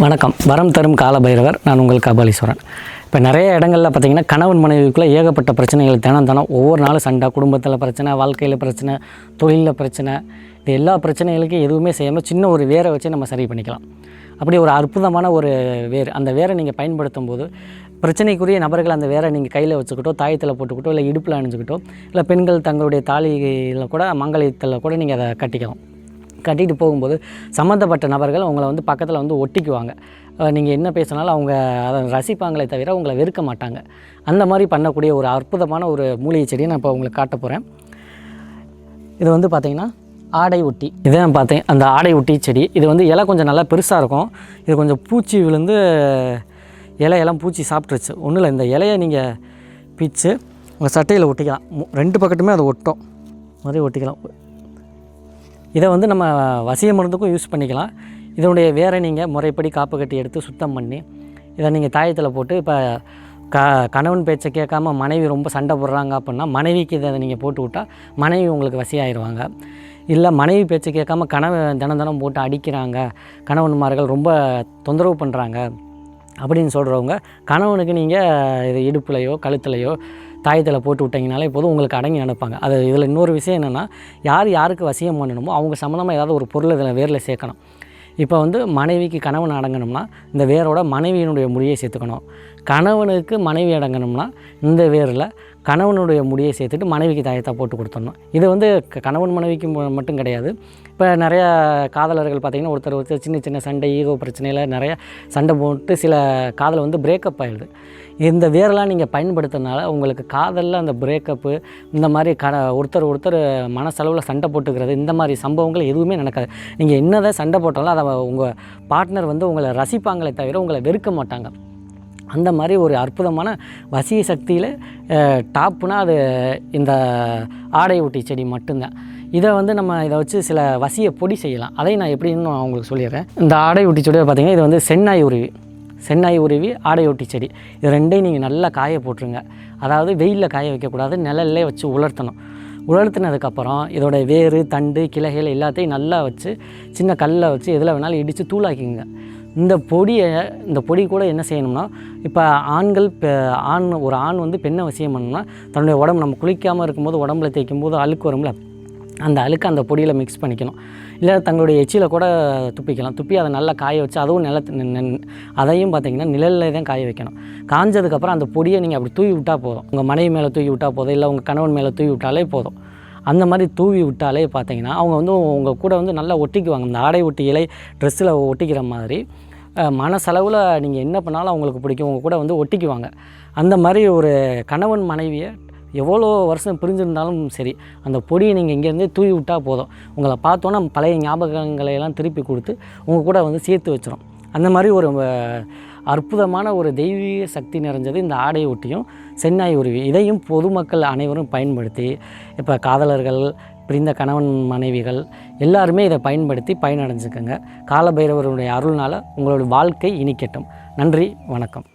வணக்கம். வரம் தரும் கால பைரவர். நான் உங்கள் கபாலீஸ்வரன். இப்போ நிறைய இடங்களில் பார்த்திங்கன்னா கணவன் மனைவிக்குள்ளே ஏகப்பட்ட பிரச்சனைகள் தினம் ஒவ்வொரு நாளும் சண்டை, குடும்பத்தில் பிரச்சனை, வாழ்க்கையில் பிரச்சனை, தொழிலில் பிரச்சனை. இது எல்லா பிரச்சனைகளுக்கும் எதுவுமே செய்யாமல் சின்ன ஒரு வேரை வச்சு நம்ம சரி பண்ணிக்கலாம். அப்படி ஒரு அற்புதமான ஒரு வேர், அந்த வேரை நீங்கள் பயன்படுத்தும் போது பிரச்சனைக்குரிய நபர்கள் அந்த வேரை நீங்கள் கையில் வச்சுக்கிட்டோ, தாயத்தில் போட்டுக்கிட்டோ, இல்லை இடுப்பில் அணிஞ்சுக்கிட்டோ, இல்லை பெண்கள் தங்களுடைய தாலியில் கூட மங்கலத்தில் கூட நீங்கள் அதை கட்டிக்கலாம். கட்டிட்டு போகும்போது சம்மந்தப்பட்ட நபர்கள் உங்களை பக்கத்தில் ஒட்டிக்குவாங்க. நீங்கள் என்ன பேசினாலும் அவங்க அதை ரசிப்பாங்களே தவிர உங்களை வெறுக்க மாட்டாங்க. அந்த மாதிரி பண்ணக்கூடிய ஒரு அற்புதமான ஒரு மூலிகை செடியை நான் இப்போ உங்களுக்கு காட்ட போகிறேன். இது பார்த்திங்கன்னா ஆடை ஒட்டி. இதே நான் பார்த்தேன், அந்த ஆடை ஒட்டி செடி. இது இலை கொஞ்சம் நல்லா பெருசாக இருக்கும். இது கொஞ்சம் பூச்சி விழுந்து இலையெல்லாம் பூச்சி சாப்பிட்ருச்சு. ஒன்றும் இல்லை, இந்த இலையை நீங்கள் பிச்சு உங்கள் சட்டையில் ஒட்டிக்கலாம். ரெண்டு பக்கத்துமே அதை ஒட்டும் மாதிரி ஒட்டிக்கலாம். இதை நம்ம வசிய மருந்துக்கும் யூஸ் பண்ணிக்கலாம். இதனுடைய வேரை நீங்கள் முறைப்படி காப்பு கட்டி எடுத்து சுத்தம் பண்ணி இதை நீங்கள் தாயத்தில் போட்டு, இப்போ கணவன் பேச்சை கேட்காம மனைவி ரொம்ப சண்டை போடுறாங்க அப்படின்னா மனைவிக்கு இதை நீங்கள் போட்டு விட்டால் மனைவி உங்களுக்கு வசியாகிடுவாங்க. இல்லை மனைவி பேச்சை கேட்காம கணவன் தினம் போட்டு அடிக்கிறாங்க, கணவன்மார்கள் ரொம்ப தொந்தரவு பண்ணுறாங்க அப்படின்னு சொல்கிறவங்க கணவனுக்கு நீங்கள் இது இடுப்புலையோ கழுத்துலையோ தாயத்தில் போட்டு விட்டிங்கனாலே இப்போதும் உங்களுக்கு அடங்கி அனுப்பாங்க. அது இதில் இன்னொரு விஷயம் என்னென்னா, யாருக்கு வசியம் பண்ணணுமோ அவங்க சம்மந்தமாக ஏதாவது ஒரு பொருள் இதில் வேரில் சேர்க்கணும். இப்போ மனைவிக்கு கணவன் அடங்கணும்னா இந்த வேரோட மனைவியினுடைய முடியை சேர்த்துக்கணும். கணவனுக்கு மனைவி அடங்கணும்னா இந்த வேரில் கணவனுடைய முடியை சேர்த்துட்டு மனைவிக்கு தாயத்தை போட்டு கொடுத்துடணும். இது கணவன் மனைவிக்கு மட்டும் கிடையாது. இப்போ நிறையா காதலர்கள் பார்த்திங்கன்னா ஒருத்தர் சின்ன சண்டை, ஈகோ பிரச்சனையில் நிறையா சண்டை போட்டு சில காதல் பிரேக்கப் ஆகிடுது. இந்த வேரெல்லாம் நீங்கள் பயன்படுத்துறதுனால உங்களுக்கு காதலில் அந்த பிரேக்கப்பு, இந்த மாதிரி ஒருத்தர் மனசளவில் சண்டை போட்டுக்கிறது, இந்த மாதிரி சம்பவங்கள் எதுவுமே நடக்காது. நீங்கள் என்னதான் சண்டை போட்டாலும் அதை உங்கள் பார்ட்னர் உங்களை ரசிப்பாங்களே தவிர உங்களை வெறுக்க மாட்டாங்க. அந்த மாதிரி ஒரு அற்புதமான வசிய சக்தியில் டாப்புனா அது இந்த ஆடை ஒட்டி செடி மட்டும்தான். இதை நம்ம இதை வச்சு சில வசிய பொடி செய்யலாம். அதை நான் எப்படின்னு நான் உங்களுக்கு சொல்லிடுறேன். இந்த ஆடை ஒட்டி செடியை பார்த்திங்கன்னா இது சென்னாய் உருவி ஆடை ஒட்டி செடி. இது ரெண்டையும் நீங்கள் நல்லா காய போட்டுருங்க. அதாவது வெயிலில் காய வைக்கக்கூடாது, நிழல்லே வச்சு உலர்த்தணும். உலர்த்தினதுக்கப்புறம் இதோட வேறு, தண்டு, கிளைகள் எல்லாத்தையும் நல்லா வச்சு சின்ன கல்லை வச்சு எதில் வேணாலும் இடித்து தூளாக்கிங்க. இந்த பொடி கூட என்ன செய்யணும்னா, இப்போ ஒரு ஆண் பெண்ணை வசியம் பண்ணணும்னா தன்னுடைய உடம்பு நம்ம குளிக்காமல் இருக்கும்போது உடம்புல தேய்க்கும் போது அழுக்கு வரும்ல, அந்த அழுக்கு அந்த பொடியில் மிக்ஸ் பண்ணிக்கணும். இல்லை தங்களுடைய எச்சியில் கூட துப்பி அதை நல்லா காய வச்சு அதுவும் அதையும் பார்த்திங்கன்னா நிழலில் தான் காய வைக்கணும். காஞ்சதுக்கப்புறம் அந்த பொடியை நீங்கள் அப்படி தூவி விட்டால் போதும். உங்கள் மனைவி மேலே தூவி விட்டால் போதும், இல்லை உங்கள் கணவன் மேலே தூவி விட்டாலே போதும். அந்த மாதிரி தூவி விட்டாலே பார்த்திங்கன்னா அவங்க உங்கள் கூட நல்லா ஒட்டிக்குவாங்க. இந்த ஆடை ஒட்டி இலை ட்ரெஸ்ஸில் ஒட்டிக்கிற மாதிரி மனசளவில் நீங்கள் என்ன பண்ணாலும் அவங்களுக்கு பிடிக்கும், உங்கள் கூட ஒட்டிக்குவாங்க. அந்த மாதிரி ஒரு கணவன் மனைவியை எவ்வளோ வருஷம் பிரிஞ்சிருந்தாலும் சரி, அந்த பொடியை நீங்கள் இங்கேருந்தே தூவி விட்டால் போதும். உங்களை பார்த்தோன்னா பழைய ஞாபகங்களையெல்லாம் திருப்பி கொடுத்து உங்கள் கூட சேர்த்து வச்சிடும். அந்த மாதிரி ஒரு அற்புதமான ஒரு தெய்வீக சக்தி நிறைஞ்சது இந்த ஆடை ஒட்டியும் சென்னாய் உருவி. இதையும் பொதுமக்கள் அனைவரும் பயன்படுத்தி, இப்போ காதலர்கள், பிரிந்த கணவன் மனைவிகள் எல்லாருமே இதை பயன்படுத்தி பயனடைஞ்சுக்கோங்க. காலபைரவருடைய அருள்னால் உங்களுடைய வாழ்க்கை இனிக்கட்டும். நன்றி, வணக்கம்.